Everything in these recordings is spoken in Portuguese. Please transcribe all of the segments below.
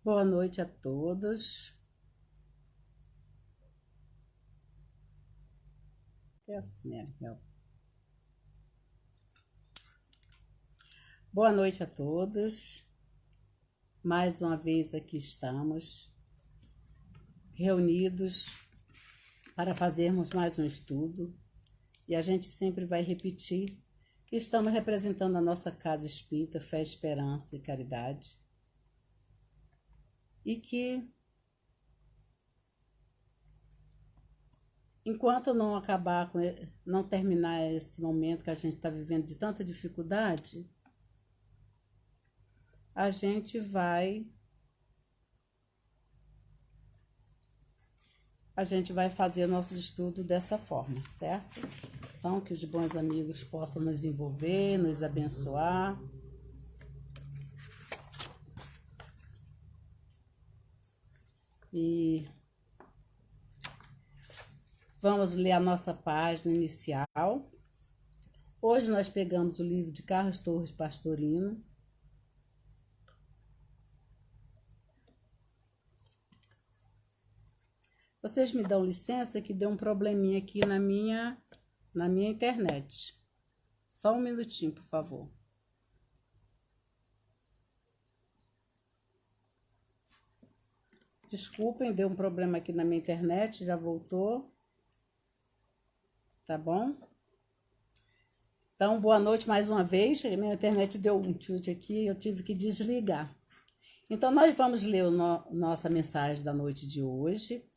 Boa noite a todos. Yes, Mary, help. Boa noite a todos. Mais uma vez aqui estamos reunidos para fazermos mais um estudo. E a gente sempre vai repetir que estamos representando a nossa casa espírita, Fé, Esperança e Caridade. E que enquanto não terminar esse momento que a gente está vivendo de tanta dificuldade, a gente vai fazer nosso estudo dessa forma, certo? Então, que os bons amigos possam nos envolver, nos abençoar. E vamos ler a nossa página inicial. Hoje nós pegamos o livro de Carlos Torres Pastorino. Vocês me dão licença que deu um probleminha aqui na minha internet. Só um minutinho, por favor. Desculpem, deu um problema aqui na minha internet, já voltou. Tá bom? Então, boa noite mais uma vez. Minha internet deu um chute aqui, eu tive que desligar. Então, nós vamos ler nossa mensagem da noite de hoje.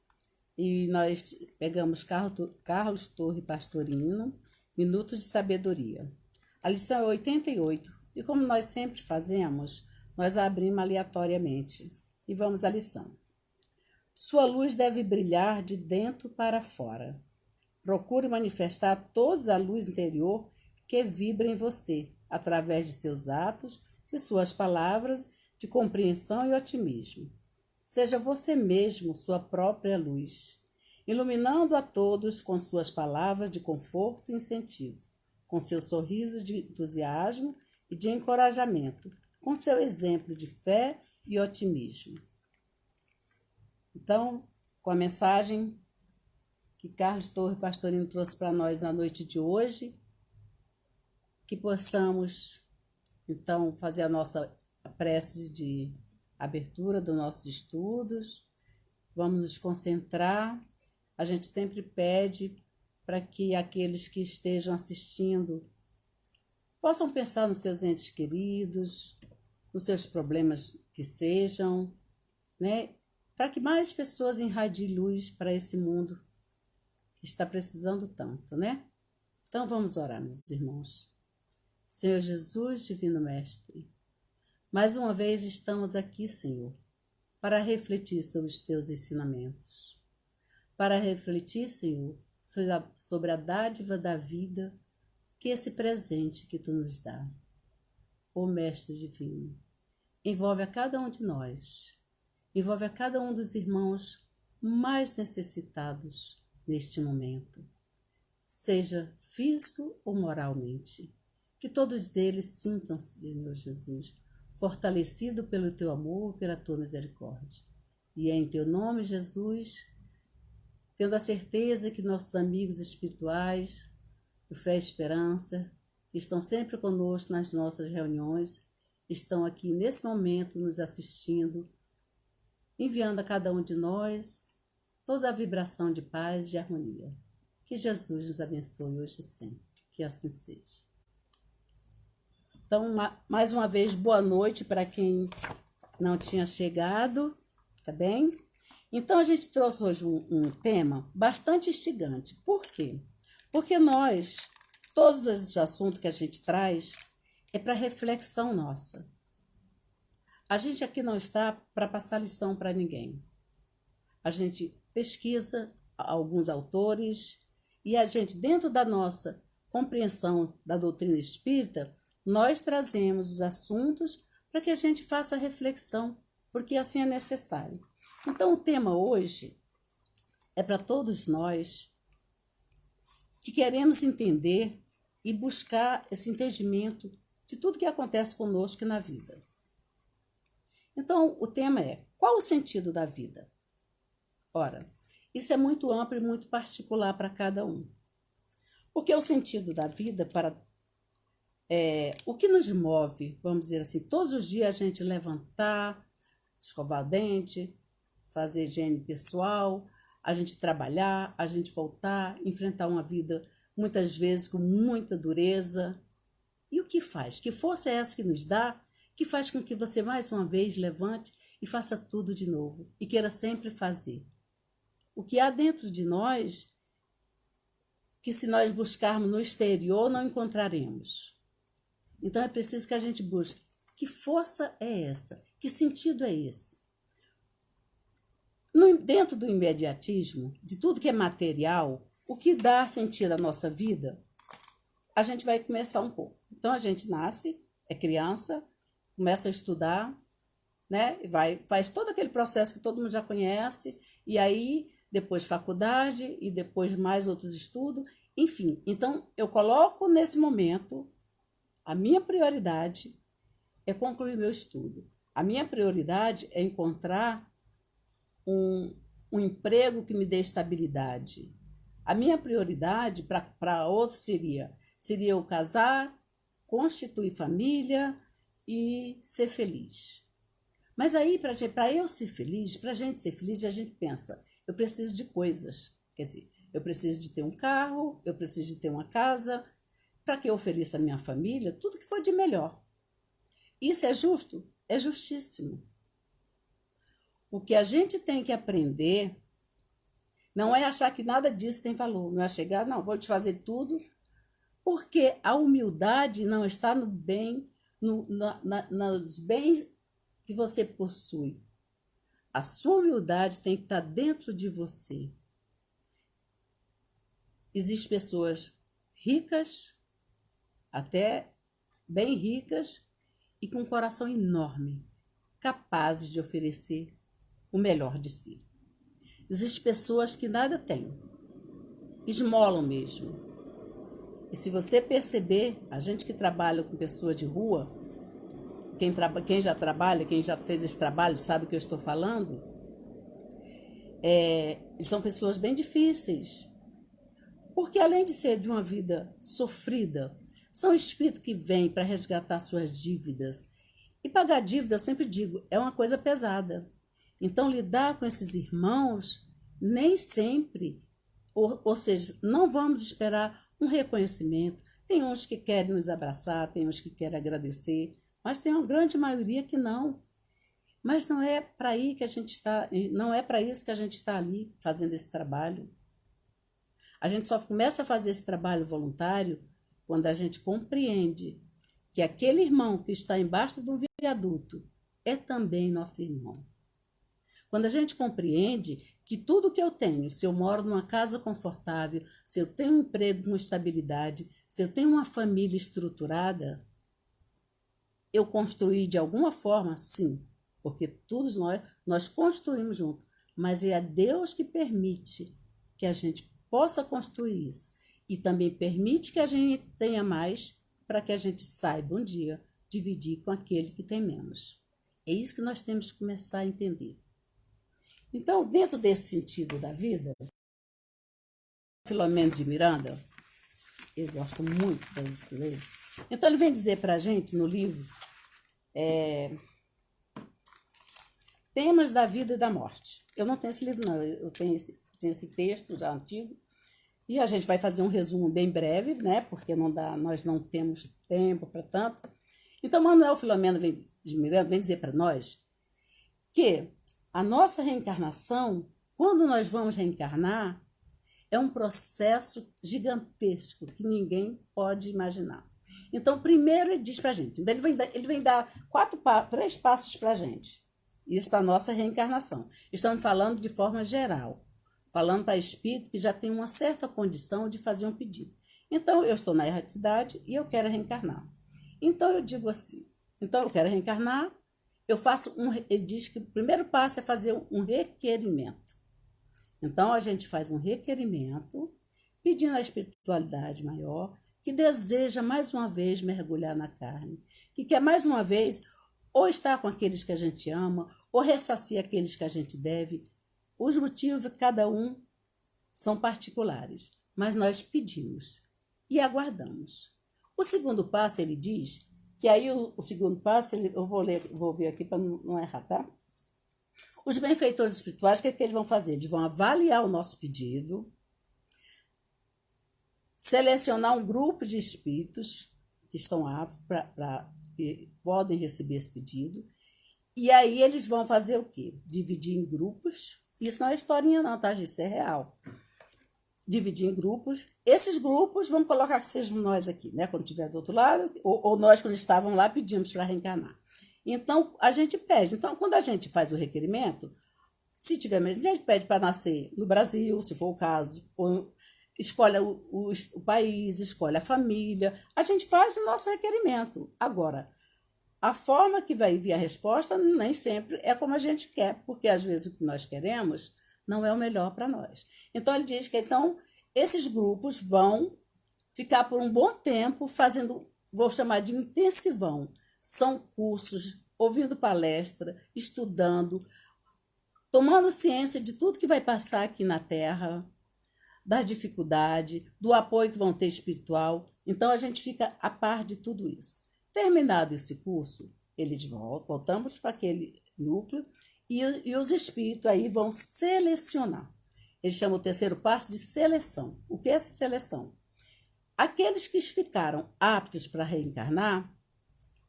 E nós pegamos Carlos Torres Pastorino, Minutos de Sabedoria. A lição é 88. E como nós sempre fazemos, nós abrimos aleatoriamente. E vamos à lição. Sua luz deve brilhar de dentro para fora. Procure manifestar a todos a luz interior que vibra em você, através de seus atos, de suas palavras, de compreensão e otimismo. Seja você mesmo sua própria luz, iluminando a todos com suas palavras de conforto e incentivo, com seu sorriso de entusiasmo e de encorajamento, com seu exemplo de fé e otimismo. Então, com a mensagem que Carlos Torres Pastorino trouxe para nós na noite de hoje, que possamos, então, fazer a nossa prece de abertura dos nossos estudos. Vamos nos concentrar. A gente sempre pede para que aqueles que estejam assistindo possam pensar nos seus entes queridos, nos seus problemas que sejam, né? Para que mais pessoas irradiem luz para esse mundo que está precisando tanto, né? Então vamos orar, meus irmãos. Senhor Jesus, Divino Mestre, mais uma vez estamos aqui, Senhor, para refletir sobre os teus ensinamentos, para refletir, Senhor, sobre a dádiva da vida, que esse presente que tu nos dá. Ó Mestre Divino, envolve a cada um de nós, envolve a cada um dos irmãos mais necessitados neste momento, seja físico ou moralmente, que todos eles sintam-se, Senhor Jesus, fortalecido pelo teu amor, pela tua misericórdia. E é em teu nome, Jesus, tendo a certeza que nossos amigos espirituais, do Fé e Esperança, que estão sempre conosco nas nossas reuniões, estão aqui nesse momento nos assistindo, enviando a cada um de nós toda a vibração de paz e de harmonia. Que Jesus nos abençoe hoje e sempre. Que assim seja. Então, mais uma vez, boa noite para quem não tinha chegado, tá bem? Então, a gente trouxe hoje um tema bastante instigante. Por quê? Porque todos esses assuntos que a gente traz é para reflexão nossa. A gente aqui não está para passar lição para ninguém. A gente pesquisa alguns autores e a gente, dentro da nossa compreensão da doutrina espírita, nós trazemos os assuntos para que a gente faça reflexão, porque assim é necessário. Então, o tema hoje é para todos nós que queremos entender e buscar esse entendimento de tudo que acontece conosco na vida. Então, Então, o tema é: qual o sentido da vida? Ora, isso é muito amplo e muito particular para cada um. Porque o sentido da vida, o que nos move, vamos dizer assim, todos os dias a gente levantar, escovar o dente, fazer higiene pessoal, a gente trabalhar, a gente voltar, enfrentar uma vida muitas vezes com muita dureza. E o que faz? Que força é essa que nos dá, que faz com que você mais uma vez levante e faça tudo de novo e queira sempre fazer? O que há dentro de nós que, se nós buscarmos no exterior, não encontraremos. Então é preciso que a gente busque. Que força é essa? Que sentido é esse? Dentro do imediatismo, de tudo que é material, o que dá sentido à nossa vida, a gente vai começar um pouco. Então a gente nasce, é criança, começa a estudar, né? Faz todo aquele processo que todo mundo já conhece, e aí depois faculdade, e depois mais outros estudos, enfim. Então eu coloco nesse momento, a minha prioridade é concluir meu estudo. A minha prioridade é encontrar um emprego que me dê estabilidade. A minha prioridade para outro seria eu casar, constituir família e ser feliz. Mas aí, para eu ser feliz, para a gente ser feliz, a gente pensa: eu preciso de coisas. Quer dizer, eu preciso de ter um carro, eu preciso de ter uma casa, para que eu ofereça à minha família tudo que for de melhor. Isso é justo? É justíssimo. O que a gente tem que aprender não é achar que nada disso tem valor, não é chegar, não, vou te fazer tudo, porque a humildade não está no bem, nos bens que você possui. A sua humildade tem que estar dentro de você. Existem pessoas ricas, até bem ricas, e com um coração enorme, capazes de oferecer o melhor de si. Existem pessoas que nada têm, esmolam mesmo. E se você perceber, a gente que trabalha com pessoas de rua, quem já trabalha, quem já fez esse trabalho, sabe o que eu estou falando, são pessoas bem difíceis. Porque além de ser de uma vida sofrida, são espíritos que vêm para resgatar suas dívidas. E pagar dívida, eu sempre digo, é uma coisa pesada. Então, lidar com esses irmãos, nem sempre, ou seja, não vamos esperar um reconhecimento. Tem uns que querem nos abraçar, tem uns que querem agradecer, mas tem uma grande maioria que não. Mas não é para aí que a gente está, não é para isso que a gente está ali fazendo esse trabalho. A gente só começa a fazer esse trabalho voluntário quando a gente compreende que aquele irmão que está embaixo do viaduto é também nosso irmão. Quando a gente compreende que tudo que eu tenho, se eu moro numa casa confortável, se eu tenho um emprego com estabilidade, se eu tenho uma família estruturada, eu construí de alguma forma, sim, porque todos nós construímos junto, mas é a Deus que permite que a gente possa construir isso e também permite que a gente tenha mais para que a gente saiba um dia dividir com aquele que tem menos. É isso que nós temos que começar a entender. Então, dentro desse sentido da vida, Filomeno de Miranda, eu gosto muito das histórias dele. Então, ele vem dizer para a gente no livro Temas da Vida e da Morte. Eu não tenho esse livro, não. Eu tenho esse texto já antigo. E a gente vai fazer um resumo bem breve, né? Porque nós não temos tempo para tanto. Então, Manuel Filomeno de Miranda vem dizer para nós que a nossa reencarnação, quando nós vamos reencarnar, é um processo gigantesco que ninguém pode imaginar. Então, primeiro ele diz para a gente, então ele vem dar 3 passos para a gente. Isso para a nossa reencarnação. Estamos falando de forma geral, falando para espírito que já tem uma certa condição de fazer um pedido. Então, eu estou na erraticidade e eu quero reencarnar. Então, eu digo assim, então eu quero reencarnar, ele diz que o primeiro passo é fazer um requerimento. Então, a gente faz um requerimento, pedindo à espiritualidade maior, que deseja mais uma vez mergulhar na carne, que quer mais uma vez ou estar com aqueles que a gente ama, ou ressarcir aqueles que a gente deve. Os motivos de cada um são particulares, mas nós pedimos e aguardamos. O segundo passo, ele diz, que aí o segundo passo, eu vou ver aqui para não errar, tá? Os benfeitores espirituais, o que é que eles vão fazer? Eles vão avaliar o nosso pedido, selecionar um grupo de espíritos que estão aptos que podem receber esse pedido, e aí eles vão fazer o quê? Dividir em grupos. Isso não é historinha não, tá? Isso é real. Dividir em grupos. Esses grupos, vamos colocar que sejam nós aqui, né? Quando estiver do outro lado, ou nós, quando estávamos lá, pedimos para reencarnar. Então, a gente pede. Então, quando a gente faz o requerimento, se tiver, a gente pede para nascer no Brasil, se for o caso, ou escolhe o país, escolhe a família. A gente faz o nosso requerimento. Agora, a forma que vai vir a resposta nem sempre é como a gente quer, porque às vezes o que nós queremos não é o melhor para nós. Então, ele diz que então, esses grupos vão ficar por um bom tempo fazendo, vou chamar de intensivão. São cursos, ouvindo palestra, estudando, tomando ciência de tudo que vai passar aqui na Terra, das dificuldades, do apoio que vão ter espiritual. Então, a gente fica a par de tudo isso. Terminado esse curso, eles voltamos para aquele núcleo e os espíritos aí vão selecionar. Eles chamam o terceiro passo de seleção. O que é essa seleção? Aqueles que ficaram aptos para reencarnar,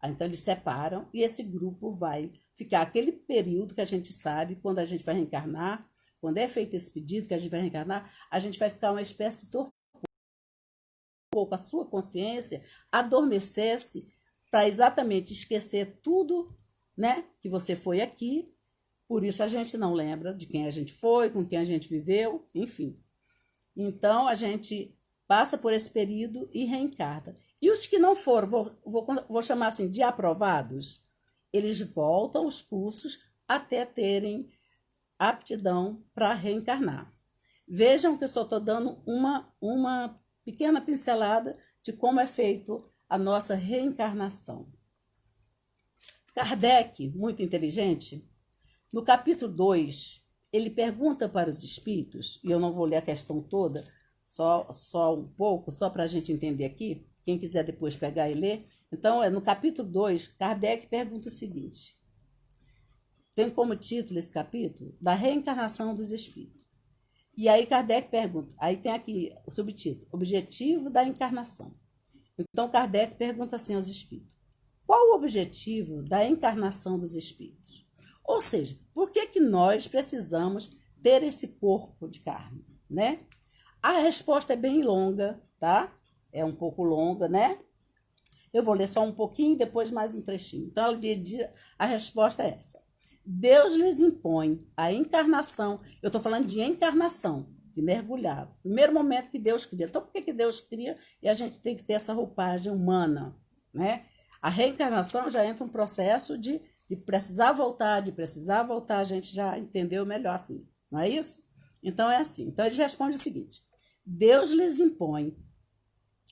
então eles separam e esse grupo vai ficar aquele período que a gente sabe, quando a gente vai reencarnar, quando é feito esse pedido que a gente vai reencarnar, a gente vai ficar uma espécie de torpor. Um pouco a sua consciência adormecesse para exatamente esquecer tudo, né, que você foi aqui. Por isso a gente não lembra de quem a gente foi, com quem a gente viveu, enfim. Então a gente passa por esse período e reencarna. E os que não foram, vou chamar assim de aprovados, eles voltam aos cursos até terem aptidão para reencarnar. Vejam que eu só estou dando uma pequena pincelada de como é feito a nossa reencarnação. Kardec, muito inteligente, no capítulo 2, ele pergunta para os espíritos, e eu não vou ler a questão toda, só um pouco, só para a gente entender aqui, quem quiser depois pegar e ler. Então, no capítulo 2, Kardec pergunta o seguinte, tem como título esse capítulo, da reencarnação dos espíritos. E aí Kardec pergunta, aí tem aqui o subtítulo, Objetivo da Encarnação. Então, Kardec pergunta assim aos espíritos, qual o objetivo da encarnação dos espíritos? Ou seja, por que nós precisamos ter esse corpo de carne, né? A resposta é bem longa, tá? É um pouco longa, né? Eu vou ler só um pouquinho e depois mais um trechinho. Então, a resposta é essa. Deus lhes impõe a encarnação. Eu estou falando de encarnação, de mergulhar. Primeiro momento que Deus cria. Então, por que Deus cria e a gente tem que ter essa roupagem humana, né? A reencarnação já entra um processo de precisar voltar, a gente já entendeu melhor assim, não é isso? Então é assim. Então eles respondem o seguinte: Deus lhes impõe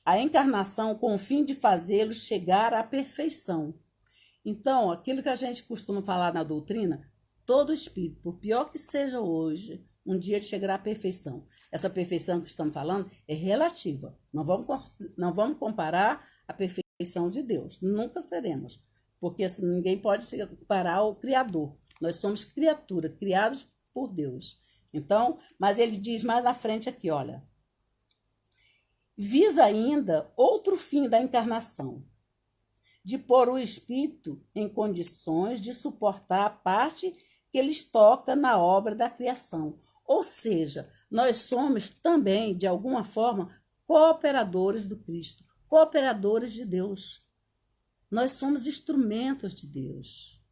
a encarnação com o fim de fazê-los chegar à perfeição. Então, aquilo que a gente costuma falar na doutrina, todo espírito, por pior que seja hoje, um dia ele chegará à perfeição. Essa perfeição que estamos falando é relativa. Não vamos comparar a perfeição de Deus. Nunca seremos. Porque assim, ninguém pode se comparar ao Criador. Nós somos criatura, criados por Deus. Então, mas ele diz mais na frente aqui, olha. Visa ainda outro fim da encarnação, de pôr o espírito em condições de suportar a parte que lhes toca na obra da criação. Ou seja, nós somos também, de alguma forma, cooperadores do Cristo, cooperadores de Deus. Nós somos instrumentos de Deus.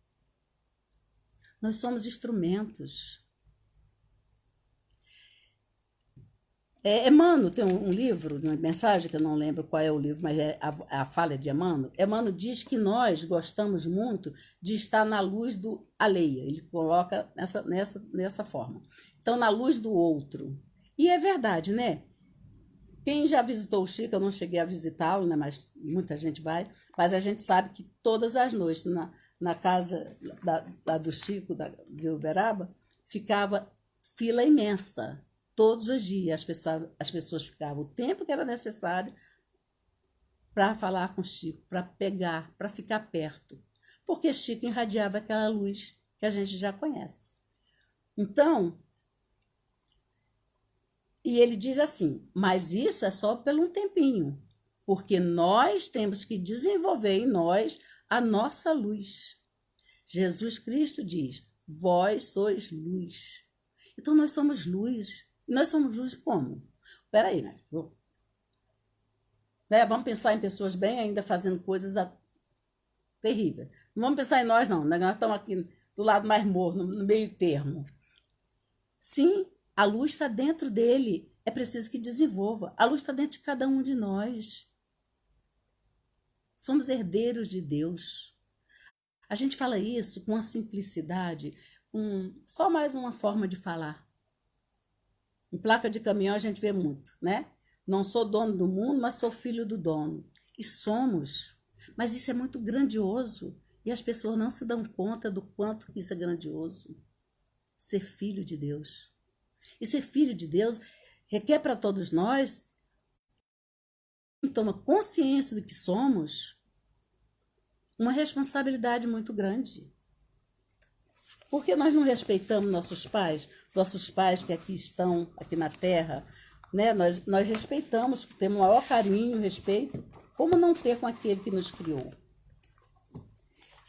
Nós somos instrumentos. Emmanuel tem um livro, uma mensagem, que eu não lembro qual é o livro, mas é a fala de Emmanuel. Emmanuel diz que nós gostamos muito de estar na luz do alheia. Ele coloca nessa forma. Então, na luz do outro. E é verdade, né? Quem já visitou o Chico, eu não cheguei a visitá-lo, né? Mas muita gente vai. Mas a gente sabe que todas as noites, na casa do Chico, de Uberaba, ficava fila imensa. Todos os dias as pessoas ficavam o tempo que era necessário para falar com Chico, para pegar, para ficar perto. Porque Chico irradiava aquela luz que a gente já conhece. Então, e ele diz assim, mas isso é só por um tempinho, porque nós temos que desenvolver em nós a nossa luz. Jesus Cristo diz, vós sois luz. Então nós somos luz. Nós somos luz como? Espera aí, né? Vamos pensar em pessoas bem ainda fazendo coisas terríveis. Não vamos pensar em nós, não. Nós estamos aqui do lado mais morno, no meio termo. Sim, a luz está dentro dele. É preciso que desenvolva. A luz está dentro de cada um de nós. Somos herdeiros de Deus. A gente fala isso com uma simplicidade, com só mais uma forma de falar. Em placa de caminhão a gente vê muito, né? Não sou dono do mundo, mas sou filho do dono. E somos. Mas isso é muito grandioso. E as pessoas não se dão conta do quanto isso é grandioso. Ser filho de Deus. E ser filho de Deus requer para todos nós, quem toma consciência do que somos, uma responsabilidade muito grande. Porque nós não respeitamos nossos pais que aqui estão, aqui na Terra, né? Nós respeitamos, temos o maior carinho, respeito, como não ter com aquele que nos criou?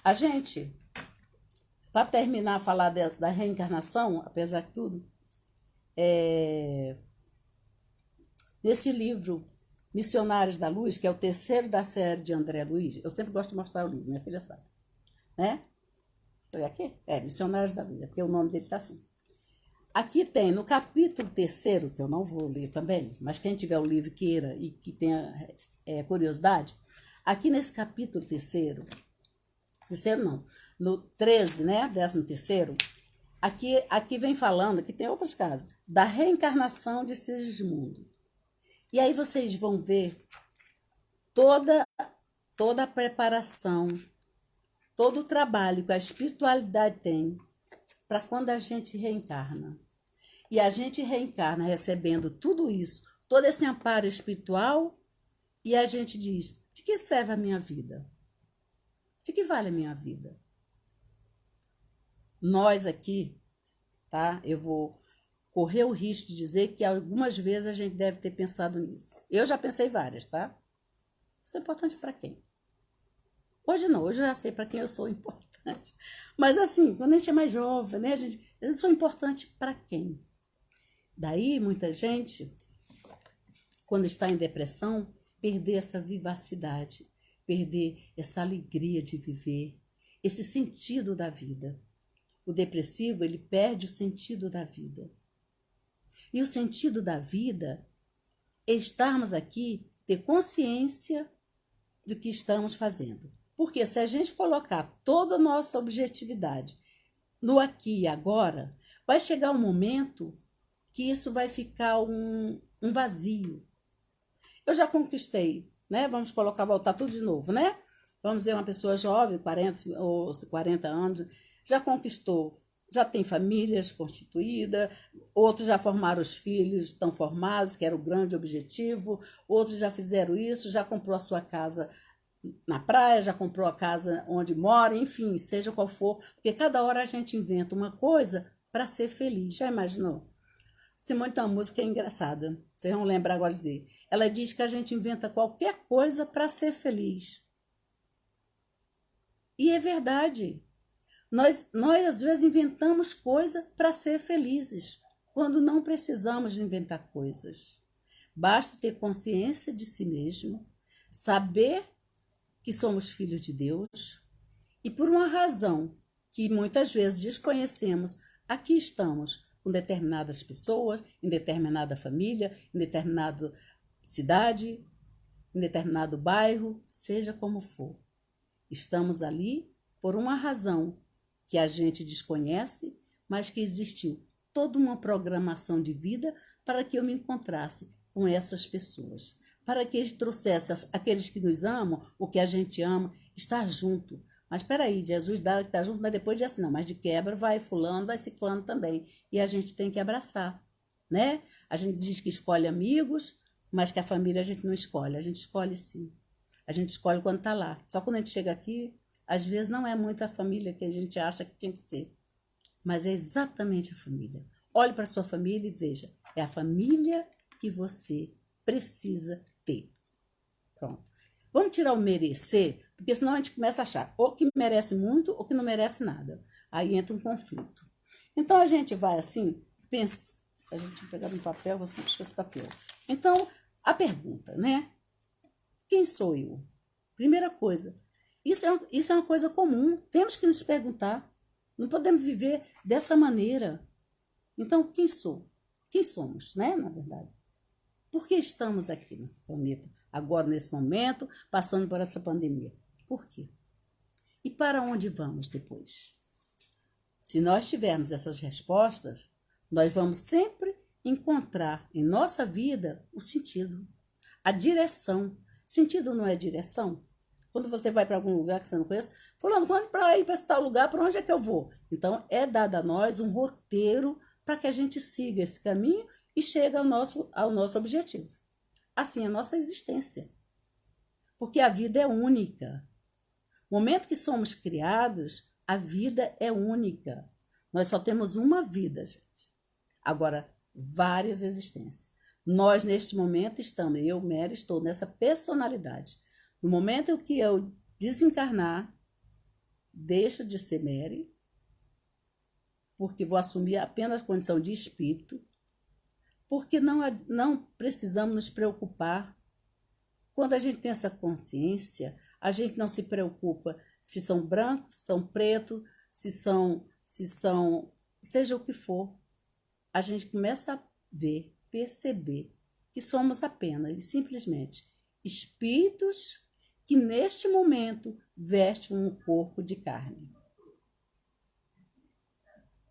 A gente, para terminar a falar da reencarnação, apesar de tudo, nesse livro Missionários da Luz, que é o terceiro da série de André Luiz, eu sempre gosto de mostrar o livro, minha filha sabe, né? Foi aqui? Missionários da Luz, porque o nome dele está assim. Aqui tem, no capítulo 3º, que eu não vou ler também, mas quem tiver o livro queira e que tenha curiosidade, aqui nesse capítulo 3º não, no 13, né, 13º, aqui vem falando, que tem outros casos, da reencarnação de Sigismundo. E aí vocês vão ver toda a preparação, todo o trabalho que a espiritualidade tem para quando a gente reencarna. E a gente reencarna recebendo tudo isso, todo esse amparo espiritual, e a gente diz, de que serve a minha vida? De que vale a minha vida? Nós aqui, tá? Eu vou correr o risco de dizer que algumas vezes a gente deve ter pensado nisso. Eu já pensei várias, tá? Isso é importante para quem? Hoje não, hoje eu já sei para quem eu sou importante. Mas assim, quando a gente é mais jovem, né, eu sou importante para quem? Daí, muita gente, quando está em depressão, perder essa vivacidade, perder essa alegria de viver, esse sentido da vida. O depressivo, ele perde o sentido da vida. E o sentido da vida é estarmos aqui, ter consciência do que estamos fazendo. Porque se a gente colocar toda a nossa objetividade no aqui e agora, vai chegar um momento que isso vai ficar um vazio. Eu já conquistei, né? Vamos voltar tudo de novo, né? Vamos dizer, uma pessoa jovem, 40 ou 40 anos, já conquistou, já tem famílias constituídas, outros já formaram os filhos, estão formados, que era o grande objetivo, outros já fizeram isso, já comprou a sua casa na praia, já comprou a casa onde mora, enfim, seja qual for, porque cada hora a gente inventa uma coisa para ser feliz. Já imaginou? Simone tem uma música engraçada, vocês vão lembrar agora de dizer. Ela diz que a gente inventa qualquer coisa para ser feliz. E é verdade. Nós às vezes inventamos coisa para ser felizes, quando não precisamos de inventar coisas. Basta ter consciência de si mesmo, saber que somos filhos de Deus e por uma razão que muitas vezes desconhecemos, aqui estamos com determinadas pessoas, em determinada família, em determinada cidade, em determinado bairro, seja como for. Estamos ali por uma razão que a gente desconhece, mas que existiu toda uma programação de vida para que eu me encontrasse com essas pessoas, para que eles trouxessem aqueles que nos amam, o que a gente ama, estar junto, Mas espera aí, Jesus dá que tá junto, mas depois diz assim, não, mas de quebra vai fulano, vai ciclano também. E a gente tem que abraçar, né? A gente diz que escolhe amigos, mas que a família a gente não escolhe. A gente escolhe sim. A gente escolhe quando tá lá. Só quando a gente chega aqui, às vezes não é muito a família que a gente acha que tem que ser. Mas é exatamente a família. Olhe para sua família e veja. É a família que você precisa ter. Pronto. Vamos tirar o merecer, porque senão a gente começa a achar ou que merece muito ou que não merece nada. Aí entra um conflito. Então a gente vai assim, pensa. A gente vai pegar um papel, você puxa esse papel. Então, a pergunta, né? Quem sou eu? Primeira coisa. Isso é uma coisa comum. Temos que nos perguntar. Não podemos viver dessa maneira. Então, quem sou? Quem somos, né? Na verdade. Por que estamos aqui nesse planeta, agora, nesse momento, passando por essa pandemia? Por quê? E para onde vamos depois? Se nós tivermos essas respostas, nós vamos sempre encontrar em nossa vida o sentido, a direção. Sentido não é direção? Quando você vai para algum lugar que você não conhece, falando, quando para ir para tal lugar, para onde é que eu vou? Então, é dado a nós um roteiro para que a gente siga esse caminho e chegue ao nosso objetivo. Assim, a nossa existência. Porque a vida é única. No momento que somos criados, a vida é única. Nós só temos uma vida, gente. Agora, várias existências. Nós, neste momento, estamos, eu, Mary, estou nessa personalidade. No momento em que eu desencarnar, deixa de ser Mary, porque vou assumir apenas a condição de espírito, porque não precisamos nos preocupar. Quando a gente tem essa consciência, a gente não se preocupa se são brancos, se são pretos, se são, seja o que for. A gente começa a ver, perceber que somos apenas e simplesmente espíritos que neste momento vestem um corpo de carne.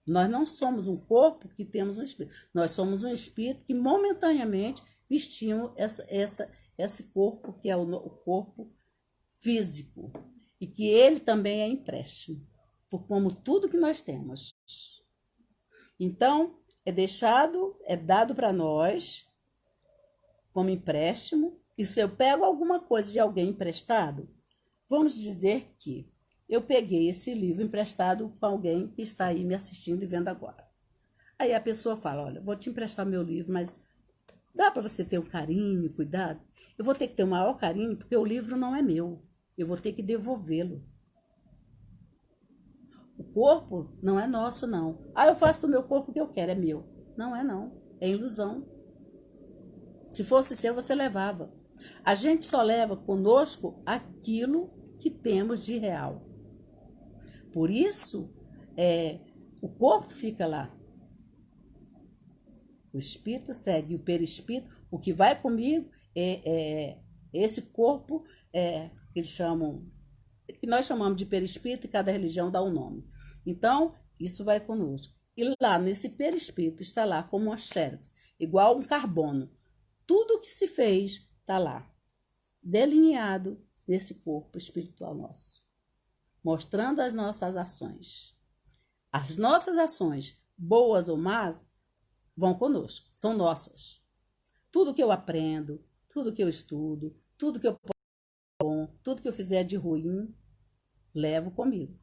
Nós não somos um corpo que temos um espírito. Nós somos um espírito que momentaneamente vestimos esse corpo que é o corpo físico e que ele também é empréstimo, por como tudo que nós temos. Então, é dado para nós como empréstimo. E se eu pego alguma coisa de alguém emprestado, vamos dizer que eu peguei esse livro emprestado com alguém que está aí me assistindo e vendo agora. Aí a pessoa fala, olha, vou te emprestar meu livro, mas dá para você ter um carinho, cuidado? Eu vou ter que ter o maior carinho, porque o livro não é meu. Eu vou ter que devolvê-lo. O corpo não é nosso, não. Ah, eu faço do meu corpo o que eu quero, é meu. Não é, não. É ilusão. Se fosse seu, você levava. A gente só leva conosco aquilo que temos de real. Por isso, o corpo fica lá. O espírito segue o perispírito. O que vai comigo é esse corpo que eles chamam, que nós chamamos de perispírito, e cada religião dá um nome. Então, isso vai conosco. E lá, nesse perispírito, está lá como uma xerox, igual um carbono. Tudo que se fez está lá, delineado nesse corpo espiritual nosso, mostrando as nossas ações. As nossas ações, boas ou más, vão conosco, são nossas. Tudo que eu aprendo, tudo que eu estudo, tudo que eu bom, tudo que eu fizer de ruim, levo comigo.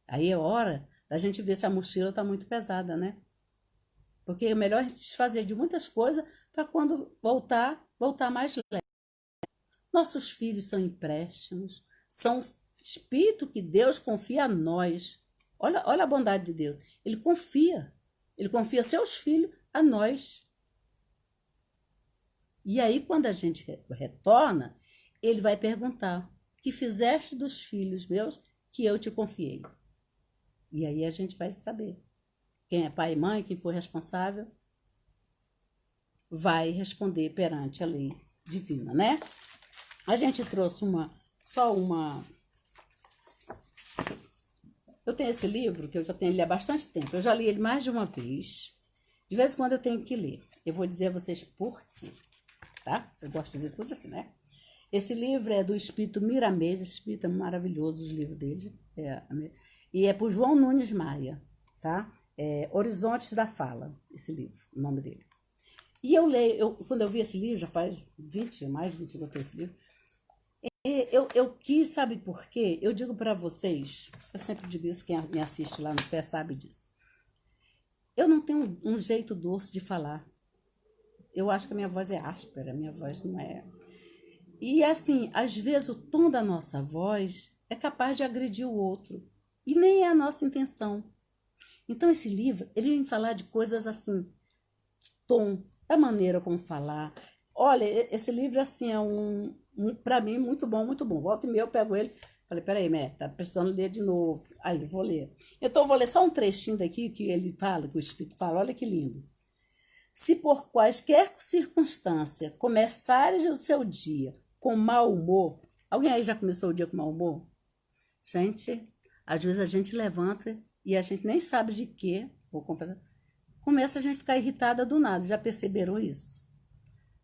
Aí é hora da gente ver se a mochila está muito pesada, né? Porque é melhor a gente desfazer de muitas coisas para quando voltar mais leve. Nossos filhos são empréstimos, são espírito que Deus confia a nós. Olha a bondade de Deus. Ele confia seus filhos a nós. E aí, quando a gente retorna, ele vai perguntar: que fizeste dos filhos meus que eu te confiei? E aí a gente vai saber. Quem é pai e mãe, quem for responsável, vai responder perante a lei divina, né? A gente trouxe só uma. Eu tenho esse livro que eu já tenho ele há bastante tempo. Eu já li ele mais de uma vez. De vez em quando eu tenho que ler. Eu vou dizer a vocês por quê, tá? Eu gosto de dizer tudo assim, né? Esse livro é do Espírito Miramês, esse espírito é maravilhoso, os livros dele. E é por João Nunes Maia, tá? Horizontes da Fala, esse livro, o nome dele. E eu leio, quando eu vi esse livro, já faz mais de 20 anos que eu tenho esse livro, eu quis, sabe por quê? Eu digo para vocês, eu sempre digo isso, quem me assiste lá no Fé sabe disso. Eu não tenho um jeito doce de falar. Eu acho que a minha voz é áspera, a minha voz não é. E assim, às vezes o tom da nossa voz é capaz de agredir o outro. E nem é a nossa intenção. Então esse livro, ele vem falar de coisas assim, tom, da maneira como falar. Olha, esse livro assim é para mim muito bom, muito bom. Volta e meia eu pego ele, falei, peraí, Mé, tá precisando ler de novo. Aí, vou ler. Então eu vou ler só um trechinho daqui que ele fala, que o Espírito fala, olha que lindo. Se por quaisquer circunstância começares o seu dia com mau humor, alguém aí já começou o dia com mau humor? Gente, às vezes a gente levanta e a gente nem sabe de quê, vou confessar, começa a gente ficar irritada do nada. Já perceberam isso?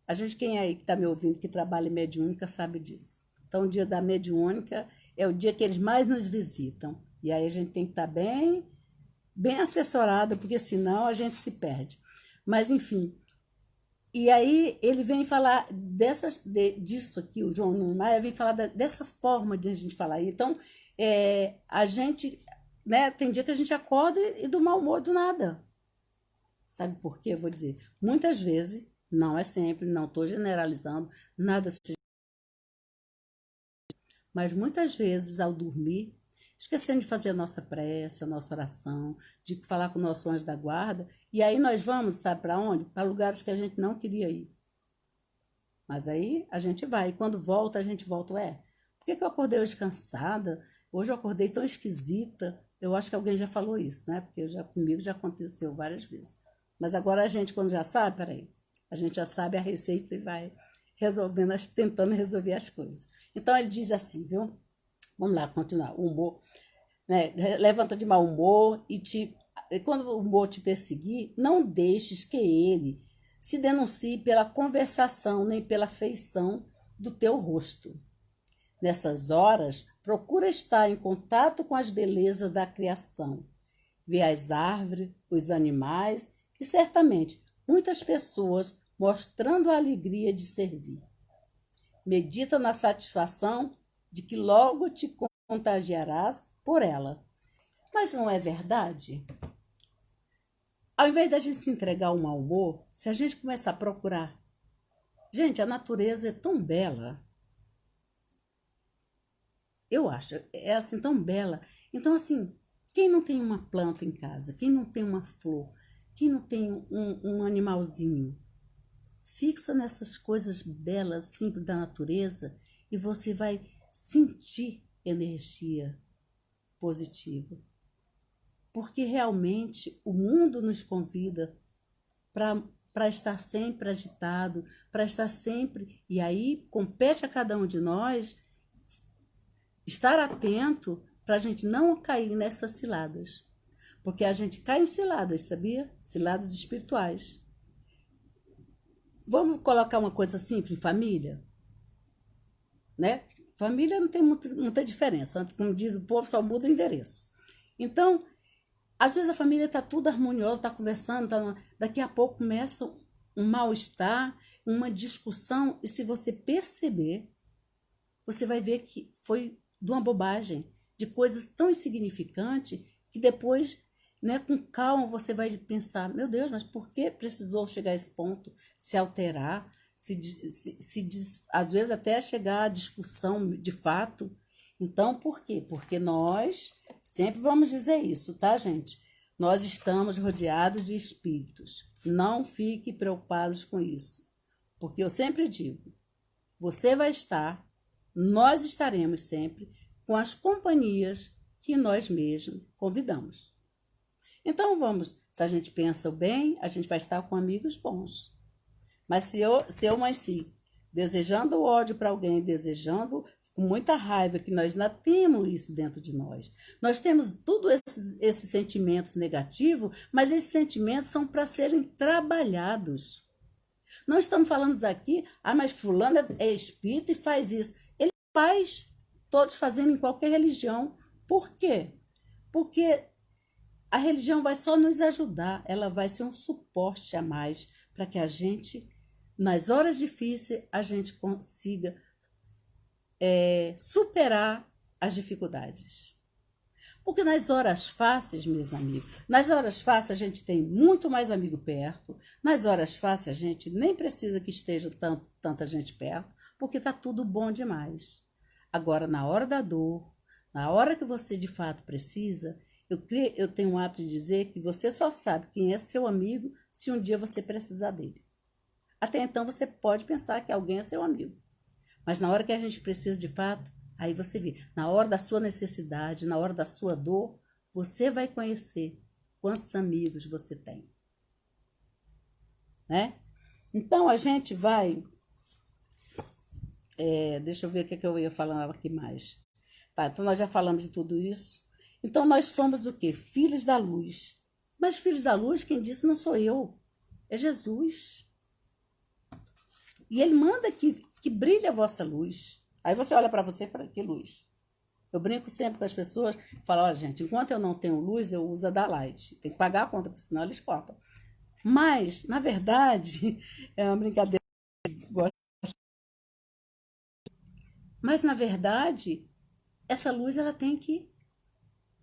A gente, quem aí que está me ouvindo, que trabalha em mediúnica, sabe disso. Então, o dia da mediúnica é o dia que eles mais nos visitam. E aí a gente tem que estar bem, bem assessorada, porque senão a gente se perde. Mas, enfim. E aí ele vem falar disso aqui, o João Nunes Maia vem falar dessa forma de a gente falar. Então, a gente, né, tem dia que a gente acorda e do mau humor do nada. Sabe por quê? Eu vou dizer, muitas vezes, não é sempre, não estou generalizando, nada se... Mas muitas vezes, ao dormir, esquecendo de fazer a nossa prece, a nossa oração, de falar com o nosso anjo da guarda, e aí nós vamos, sabe para onde? Para lugares que a gente não queria ir. Mas aí a gente vai, e quando volta, a gente volta, por que eu acordei hoje cansada? Hoje eu acordei tão esquisita. Eu acho que alguém já falou isso, né? Porque comigo já aconteceu várias vezes. Mas agora a gente, quando já sabe, peraí, a gente já sabe a receita e vai resolvendo, tentando resolver as coisas. Então ele diz assim, viu? Vamos lá, continuar. O humor, né? Levanta de mau humor e quando o humor te perseguir, não deixes que ele se denuncie pela conversação nem pela feição do teu rosto. Nessas horas, procura estar em contato com as belezas da criação. Vê as árvores, os animais e certamente muitas pessoas mostrando a alegria de servir. Medita na satisfação de que logo te contagiarás por ela. Mas não é verdade? Ao invés da gente se entregar ao mau humor, se a gente começar a procurar, gente, a natureza é tão bela. Eu acho, é assim tão bela. Então, assim, quem não tem uma planta em casa? Quem não tem uma flor? Quem não tem um animalzinho? Fixa nessas coisas belas, simples da natureza e você vai sentir energia positiva. Porque realmente o mundo nos convida para estar sempre agitado, para estar sempre... E aí compete a cada um de nós estar atento para a gente não cair nessas ciladas. Porque a gente cai em ciladas, sabia? Ciladas espirituais. Vamos colocar uma coisa simples, família, né? Família não tem muita diferença. Como diz o povo, só muda o endereço. Então, às vezes a família está tudo harmoniosa, está conversando, daqui a pouco começa um mal-estar, uma discussão, e se você perceber, você vai ver que foi de uma bobagem, de coisas tão insignificantes, que depois, né, com calma, você vai pensar, meu Deus, mas por que precisou chegar a esse ponto, se alterar, às vezes até chegar à discussão de fato. Então, por quê? Porque nós sempre vamos dizer isso, tá, gente? Nós estamos rodeados de espíritos. Não fique preocupados com isso. Porque eu sempre digo, você vai estar, nós estaremos sempre com as companhias que nós mesmos convidamos. Então, se a gente pensa bem, a gente vai estar com amigos bons. Mas se eu mãe, desejando o ódio para alguém, desejando com muita raiva, que nós ainda temos isso dentro de nós. Nós temos todos esses sentimentos negativos, mas esses sentimentos são para serem trabalhados. Não estamos falando aqui, mas fulano é espírita e faz isso. Ele faz, todos fazendo em qualquer religião. Por quê? Porque a religião vai só nos ajudar, ela vai ser um suporte a mais para que a gente, nas horas difíceis, a gente consiga superar as dificuldades. Porque nas horas fáceis, meus amigos, nas horas fáceis a gente tem muito mais amigo perto, nas horas fáceis a gente nem precisa que esteja tanta gente perto, porque está tudo bom demais. Agora, na hora da dor, na hora que você de fato precisa, eu tenho o hábito de dizer que você só sabe quem é seu amigo se um dia você precisar dele. Até então você pode pensar que alguém é seu amigo, mas na hora que a gente precisa de fato, aí você vê, na hora da sua necessidade, na hora da sua dor, você vai conhecer quantos amigos você tem, né? Então a gente vai, deixa eu ver o que eu ia falar aqui mais. Tá, então nós já falamos de tudo isso. Então nós somos o quê? Filhos da luz. Mas filhos da luz, quem disse não sou eu, é Jesus. E ele manda que brilhe a vossa luz. Aí você olha para você, para que luz? Eu brinco sempre com as pessoas, falo, olha gente, enquanto eu não tenho luz, eu uso a da Light. Tem que pagar a conta, porque senão eles cortam. Mas, na verdade, é uma brincadeira. Mas, na verdade, essa luz, ela tem que,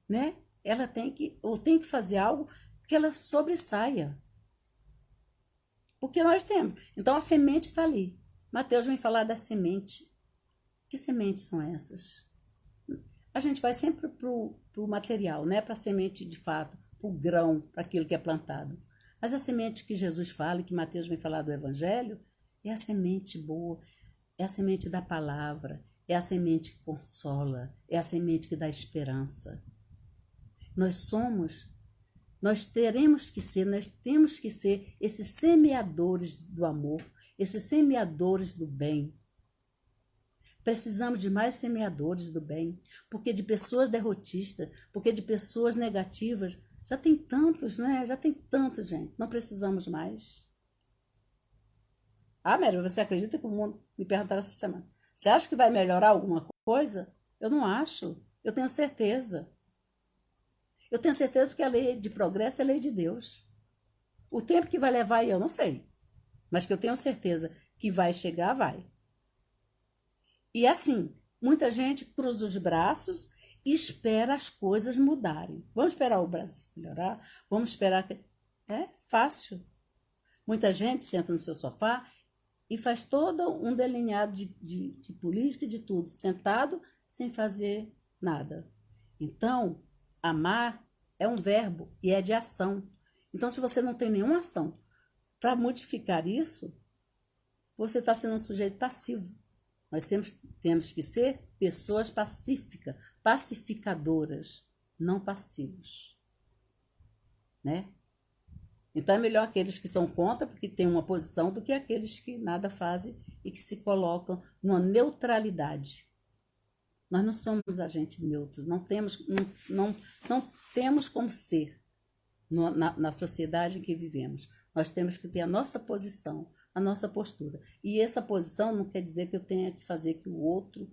né? Ela tem que, ou tem que fazer algo que ela sobressaia. Porque nós temos. Então, a semente está ali. Mateus vem falar da semente. Que sementes são essas? A gente vai sempre para o material, né? Para a semente de fato, para o grão, para aquilo que é plantado. Mas a semente que Jesus fala, e que Mateus vem falar do Evangelho, é a semente boa, é a semente da palavra, é a semente que consola, é a semente que dá esperança. Nós teremos que ser, nós temos que ser esses semeadores do amor, esses semeadores do bem. Precisamos de mais semeadores do bem, porque de pessoas derrotistas, porque de pessoas negativas, já tem tantos, né? Já tem tanto, gente. Não precisamos mais. Ah, Mary, você acredita que o mundo me perguntaram essa semana? Você acha que vai melhorar alguma coisa? Eu não acho. Eu tenho certeza. Eu tenho certeza que a lei de progresso é a lei de Deus. O tempo que vai levar, eu não sei. Mas que eu tenho certeza que vai chegar, vai. E assim, muita gente cruza os braços e espera as coisas mudarem. Vamos esperar o Brasil melhorar? Vamos esperar que... É fácil. Muita gente senta no seu sofá e faz todo um delineado de política e de tudo, sentado sem fazer nada. Então, amar é um verbo e é de ação. Então, se você não tem nenhuma ação para modificar isso, você está sendo um sujeito passivo. Nós temos que ser pessoas pacíficas, pacificadoras, não passivos, né? Então é melhor aqueles que são contra, porque têm uma posição, do que aqueles que nada fazem e que se colocam numa neutralidade. Nós não somos agente neutro, não temos como ser na sociedade em que vivemos. Nós temos que ter a nossa posição, a nossa postura. E essa posição não quer dizer que eu tenha que fazer que o outro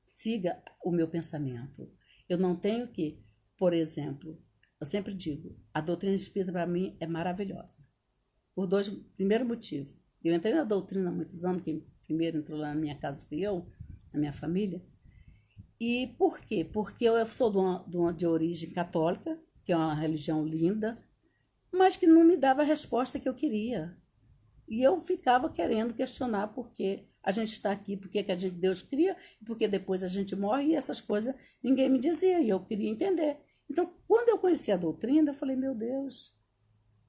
siga o meu pensamento. Eu não tenho que, por exemplo, eu sempre digo, a doutrina espírita para mim é maravilhosa. Por primeiro motivo. Eu entrei na doutrina há muitos anos, quem primeiro entrou lá na minha casa fui eu, a minha família. E por quê? Porque eu sou de origem católica, que é uma religião linda, mas que não me dava a resposta que eu queria. E eu ficava querendo questionar por que a gente está aqui, por que Deus cria, porque depois a gente morre, e essas coisas ninguém me dizia, e eu queria entender. Então, quando eu conheci a doutrina, eu falei, meu Deus,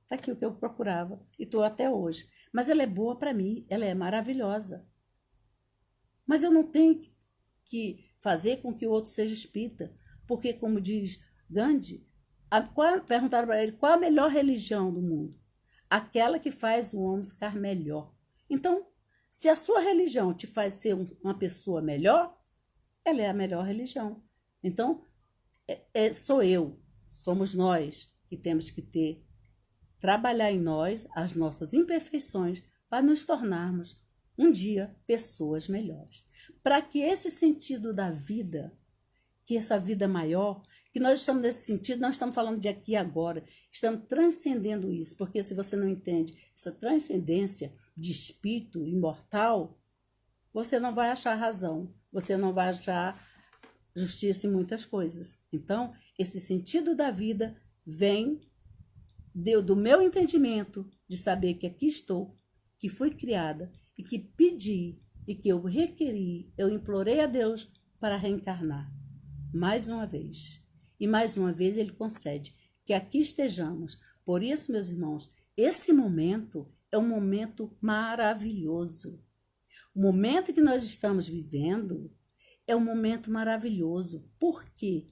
está aqui o que eu procurava, e estou até hoje. Mas ela é boa para mim, ela é maravilhosa. Mas eu não tenho que fazer com que o outro seja espírita, porque, como diz Gandhi, perguntaram para ele qual a melhor religião do mundo. Aquela que faz o homem ficar melhor. Então, se a sua religião te faz ser uma pessoa melhor, ela é a melhor religião. Então, somos nós que temos que ter trabalhar em nós as nossas imperfeições para nos tornarmos um dia pessoas melhores. Para que esse sentido da vida, que essa vida maior, que nós estamos nesse sentido, não estamos falando de aqui e agora, estamos transcendendo isso, porque se você não entende essa transcendência de espírito imortal, você não vai achar razão, você não vai achar justiça em muitas coisas. Então, esse sentido da vida vem do meu entendimento de saber que aqui estou, que fui criada e que pedi e que eu requeri, eu implorei a Deus para reencarnar mais uma vez. E mais uma vez ele concede que aqui estejamos. Por isso, meus irmãos, esse momento é um momento maravilhoso. O momento que nós estamos vivendo é um momento maravilhoso. Por quê?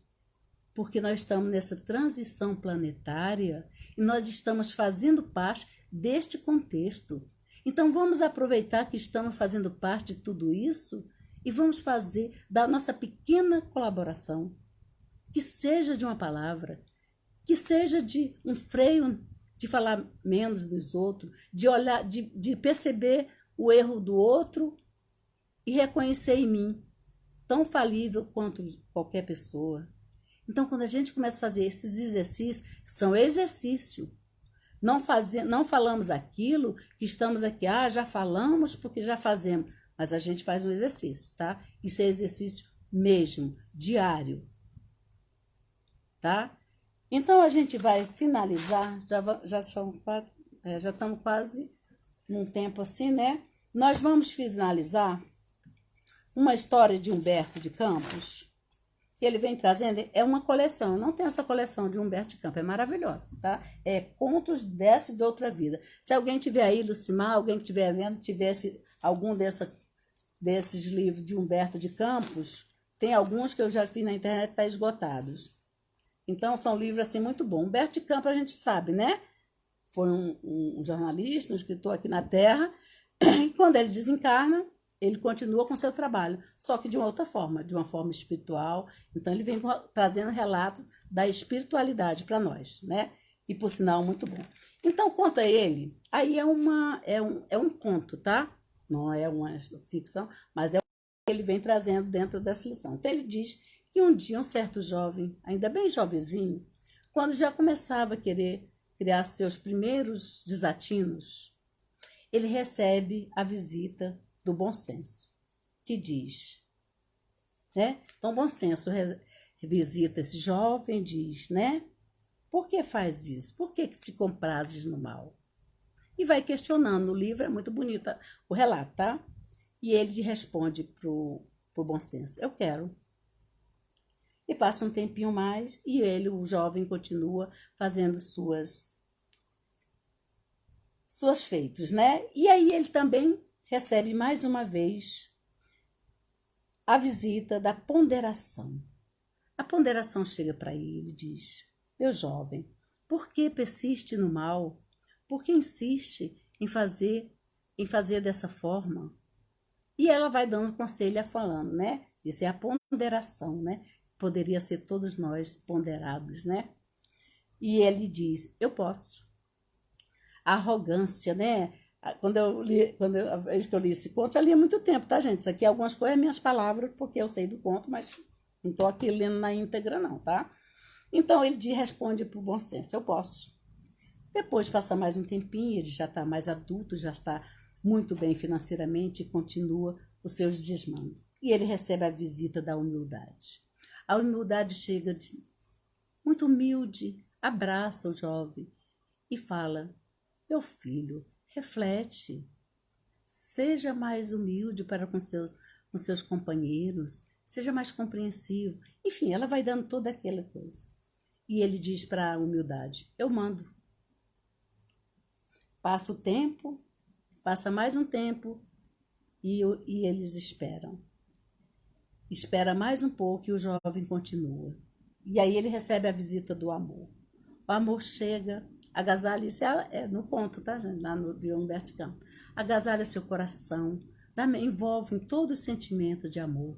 Porque nós estamos nessa transição planetária e nós estamos fazendo parte deste contexto. Então, vamos aproveitar que estamos fazendo parte de tudo isso e vamos fazer da nossa pequena colaboração, que seja de uma palavra, que seja de um freio de falar menos dos outros, de olhar, de perceber o erro do outro e reconhecer em mim, tão falível quanto qualquer pessoa. Então, quando a gente começa a fazer esses exercícios, são exercício. Não falamos aquilo que estamos aqui, já falamos porque já fazemos, mas a gente faz um exercício, tá? Isso é exercício mesmo, diário, tá? Então, a gente vai finalizar, já estamos quase num tempo assim, né? Nós vamos finalizar uma história de Humberto de Campos, que ele vem trazendo, é uma coleção. Eu não tenho essa coleção de Humberto de Campos, é maravilhosa, tá? É Contos dessa e de Outra Vida. Se alguém tiver aí, Lucimar, alguém que estiver vendo, tivesse algum desses livros de Humberto de Campos, tem alguns que eu já vi na internet, tá esgotados. Então, são livros, assim, muito bons. Humberto de Campos, a gente sabe, né? Foi um jornalista, um escritor aqui na Terra, e quando ele desencarna, ele continua com seu trabalho, só que de uma outra forma, de uma forma espiritual. Então, ele vem trazendo relatos da espiritualidade para nós, né? E, por sinal, muito bom. Então, conta ele. Aí é um conto, tá? Não é uma ficção, mas é o que ele vem trazendo dentro dessa lição. Então, ele diz que um dia um certo jovem, ainda bem jovenzinho, quando já começava a querer criar seus primeiros desatinos, ele recebe a visita do bom senso, que diz, né? Então, bom senso visita esse jovem e diz, né? Por que faz isso? Por que se comprazes no mal? E vai questionando. No livro é muito bonita o relato, tá? E ele responde pro bom senso, eu quero. E passa um tempinho mais e ele, o jovem, continua fazendo suas feitos, né? E aí ele também recebe mais uma vez a visita da ponderação. A ponderação chega para ele e diz, meu jovem, por que persiste no mal? Por que insiste em fazer dessa forma? E ela vai dando conselho, falando, né? Isso é a ponderação, né? Poderia ser todos nós ponderados, né? E ele diz, eu posso. A arrogância, né? A vez que eu li esse conto, já li há muito tempo, tá, gente? Isso aqui, algumas coisas, minhas palavras, porque eu sei do conto, mas não estou aqui lendo na íntegra, não, tá? Então, ele responde por bom senso, eu posso. Depois passa mais um tempinho, ele já está mais adulto, já está muito bem financeiramente e continua os seus desmandos. E ele recebe a visita da humildade. A humildade chega muito humilde, abraça o jovem e fala, meu filho, reflete, seja mais humilde para com seus companheiros, seja mais compreensivo. Enfim, ela vai dando toda aquela coisa. E ele diz para a humildade, eu mando. Passa o tempo, passa mais um tempo e eles esperam. Espera mais um pouco e o jovem continua. E aí ele recebe a visita do amor. O amor chega, agasalha, isso é no conto, tá, gente? Lá no de Humberto Campos. Agasalha seu coração, envolve em todo o sentimento de amor.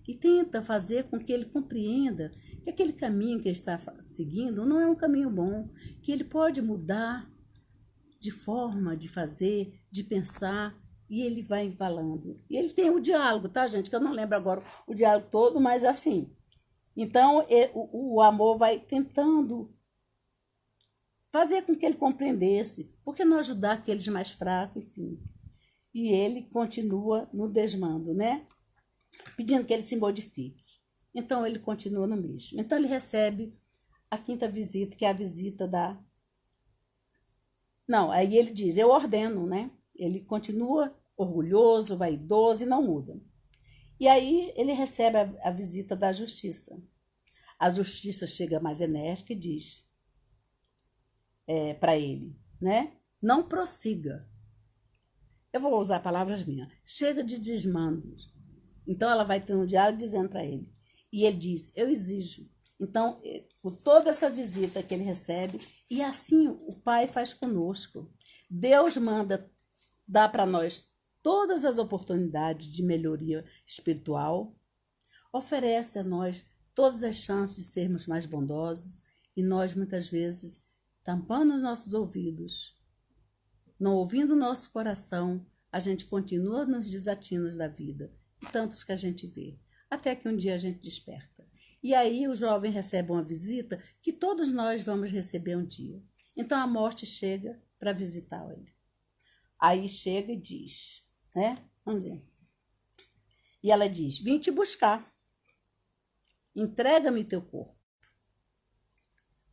E tenta fazer com que ele compreenda que aquele caminho que ele está seguindo não é um caminho bom, que ele pode mudar, de forma de fazer, de pensar, e ele vai falando. E ele tem o diálogo, tá, gente? Que eu não lembro agora o diálogo todo, mas assim. Então, o amor vai tentando fazer com que ele compreendesse, por que não ajudar aqueles mais fracos, enfim. E ele continua no desmando, né? Pedindo que ele se modifique. Então, ele continua no mesmo. Então, ele recebe a quinta visita, que é a visita da... Não, aí ele diz, eu ordeno, né? Ele continua orgulhoso, vaidoso e não muda. E aí ele recebe a visita da justiça. A justiça chega mais enérgica e diz para ele, né? Não prossiga. Eu vou usar palavras minhas. Chega de desmandos. Então ela vai ter um diálogo dizendo para ele. E ele diz, eu exijo. Então, por toda essa visita que ele recebe, e assim o Pai faz conosco. Deus manda dar para nós todas as oportunidades de melhoria espiritual, oferece a nós todas as chances de sermos mais bondosos, e nós muitas vezes tampando os nossos ouvidos, não ouvindo o nosso coração, a gente continua nos desatinos da vida, e tantos que a gente vê, até que um dia a gente desperta. E aí o jovem recebe uma visita que todos nós vamos receber um dia. Então a morte chega para visitar ele. Aí chega e diz, né? Vamos ver. E ela diz, vim te buscar. Entrega-me teu corpo.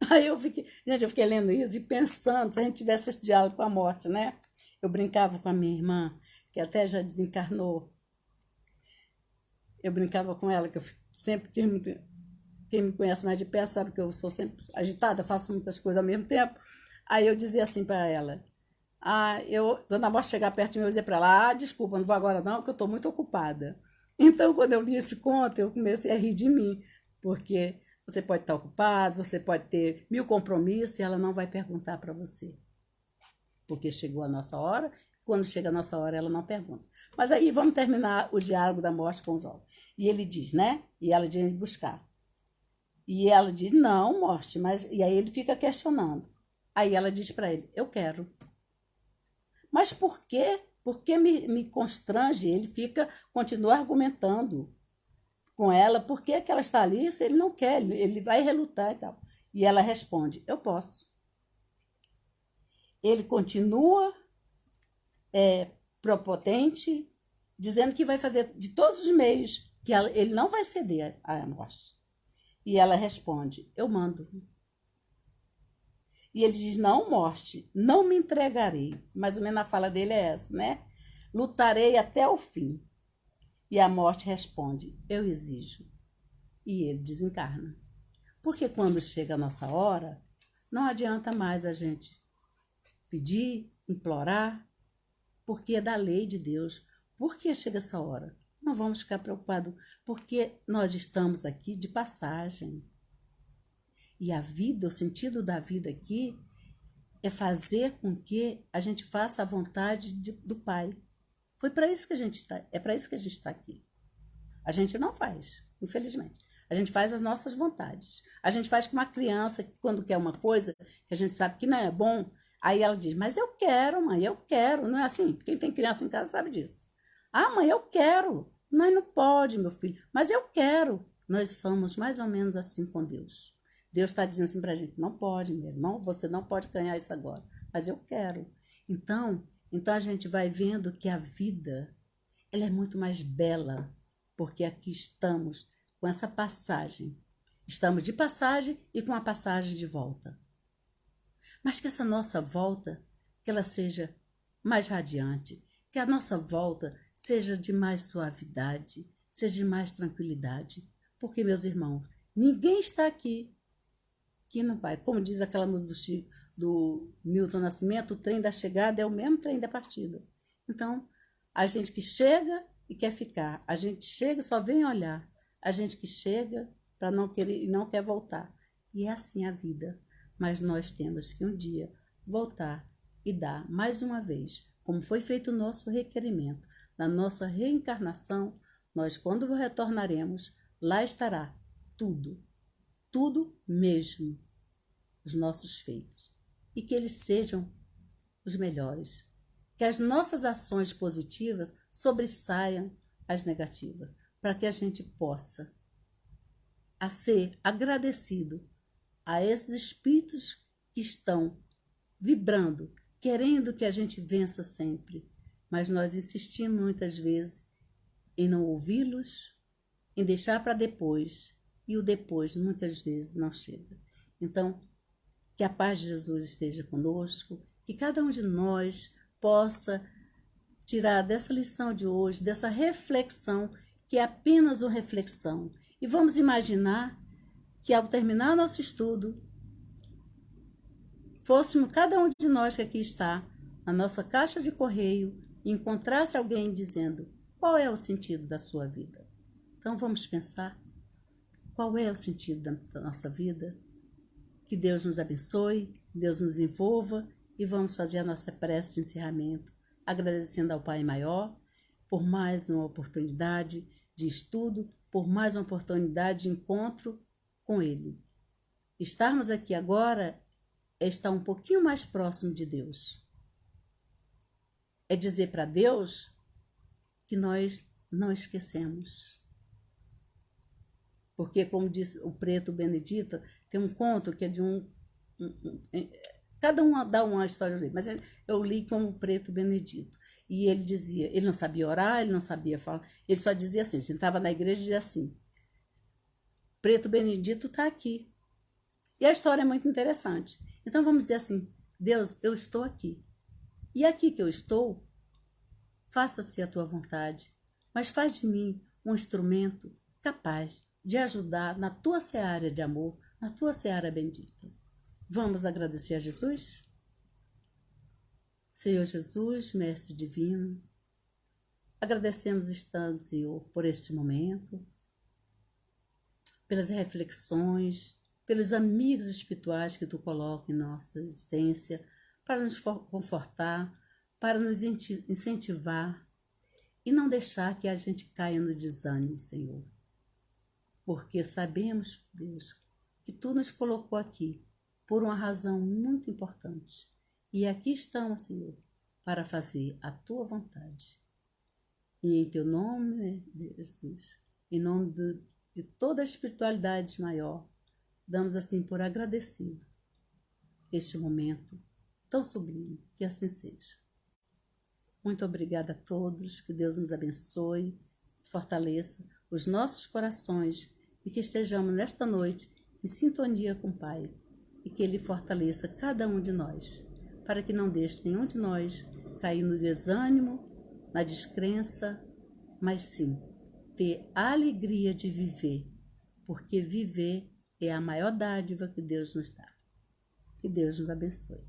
Aí eu fiquei lendo isso e pensando, se a gente tivesse esse diálogo com a morte, né? Eu brincava com a minha irmã, que até já desencarnou. Eu brincava com ela, que eu sempre, quem me conhece mais de perto sabe que eu sou sempre agitada, faço muitas coisas ao mesmo tempo. Aí eu dizia assim para ela, quando a morte chegar perto de mim, eu dizia para ela, desculpa, não vou agora não, porque eu estou muito ocupada. Então, quando eu li esse conto, eu comecei a rir de mim, porque você pode estar ocupado, você pode ter 1000 compromissos e ela não vai perguntar para você. Porque chegou a nossa hora, quando chega a nossa hora, ela não pergunta. Mas aí vamos terminar o diálogo da morte com o jovem. E ele diz, né? E ela diz buscar. E ela diz, não, morte, mas... E aí ele fica questionando. Aí ela diz para ele, eu quero. Mas por quê? Por que me constrange? Ele continua argumentando com ela, por que ela está ali se ele não quer, ele vai relutar e tal. E ela responde, eu posso. Ele continua propotente, dizendo que vai fazer de todos os meios, que ele não vai ceder à morte. E ela responde, eu mando. E ele diz, não, morte, não me entregarei. Mais ou menos a fala dele é essa, né? Lutarei até o fim. E a morte responde, eu exijo. E ele desencarna. Porque quando chega a nossa hora, não adianta mais a gente pedir, implorar, porque é da lei de Deus. Por que chega essa hora? Não vamos ficar preocupados, porque nós estamos aqui de passagem. E a vida, o sentido da vida aqui é fazer com que a gente faça a vontade do Pai. Foi para isso que a gente está, é para isso que a gente está aqui. A gente não faz, infelizmente. A gente faz as nossas vontades. A gente faz com uma criança que quando quer uma coisa que a gente sabe que não é bom, aí ela diz, mas eu quero, mãe, eu quero. Não é assim? Quem tem criança em casa sabe disso. Ah, mãe, eu quero. Mas não pode, meu filho. Mas eu quero. Nós fomos mais ou menos assim com Deus. Deus está dizendo assim para a gente, não pode, meu irmão, você não pode ganhar isso agora. Mas eu quero. Então a gente vai vendo que a vida, ela é muito mais bela, porque aqui estamos com essa passagem. Estamos de passagem e com a passagem de volta. Mas que essa nossa volta, que ela seja mais radiante, que a nossa volta seja de mais suavidade, seja de mais tranquilidade. Porque, meus irmãos, ninguém está aqui que não vai. Como diz aquela música do Milton Nascimento, o trem da chegada é o mesmo trem da partida. Então, a gente que chega e quer ficar, a gente chega e só vem olhar, a gente que chega para não querer e não quer voltar. E é assim a vida. Mas nós temos que um dia voltar e dar mais uma vez, como foi feito o nosso requerimento, na nossa reencarnação, nós quando retornaremos, lá estará tudo, tudo mesmo, os nossos feitos. E que eles sejam os melhores. Que as nossas ações positivas sobressaiam as negativas, para que a gente possa ser agradecido a esses espíritos que estão vibrando, querendo que a gente vença sempre. Mas nós insistimos muitas vezes em não ouvi-los, em deixar para depois, e o depois muitas vezes não chega. Então, que a paz de Jesus esteja conosco, que cada um de nós possa tirar dessa lição de hoje, dessa reflexão, que é apenas uma reflexão. E vamos imaginar que ao terminar nosso estudo, fôssemos cada um de nós que aqui está, na nossa caixa de correio, e encontrasse alguém dizendo: qual é o sentido da sua vida? Então vamos pensar, qual é o sentido da nossa vida? Que Deus nos abençoe, Deus nos envolva, e vamos fazer a nossa prece de encerramento, agradecendo ao Pai Maior por mais uma oportunidade de estudo, por mais uma oportunidade de encontro com Ele. Estarmos aqui agora é estar um pouquinho mais próximo de Deus. É dizer para Deus que nós não esquecemos. Porque, como disse o Preto Benedito, tem um conto que é de cada um dá uma história ali, mas eu li como o Preto Benedito. E ele dizia, ele não sabia orar, ele não sabia falar, ele só dizia assim, ele estava na igreja e dizia assim: Preto Benedito está aqui. E a história é muito interessante. Então vamos dizer assim: Deus, eu estou aqui. E aqui que eu estou, faça-se a tua vontade, mas faz de mim um instrumento capaz de ajudar na tua seara de amor, na tua seara bendita. Vamos agradecer a Jesus? Senhor Jesus, Mestre Divino, agradecemos estando, Senhor, por este momento, pelas reflexões, pelos amigos espirituais que Tu coloca em nossa existência, para nos confortar, para nos incentivar e não deixar que a gente caia no desânimo, Senhor. Porque sabemos, Deus, que Tu nos colocou aqui por uma razão muito importante. E aqui estamos, Senhor, para fazer a Tua vontade. E em Teu nome, Jesus, em nome de toda a espiritualidade maior, damos assim por agradecido este momento tão sublime, que assim seja. Muito obrigada a todos, que Deus nos abençoe, fortaleça os nossos corações e que estejamos nesta noite em sintonia com o Pai e que Ele fortaleça cada um de nós, para que não deixe nenhum de nós cair no desânimo, na descrença, mas sim ter a alegria de viver, porque viver é a maior dádiva que Deus nos dá. Que Deus nos abençoe.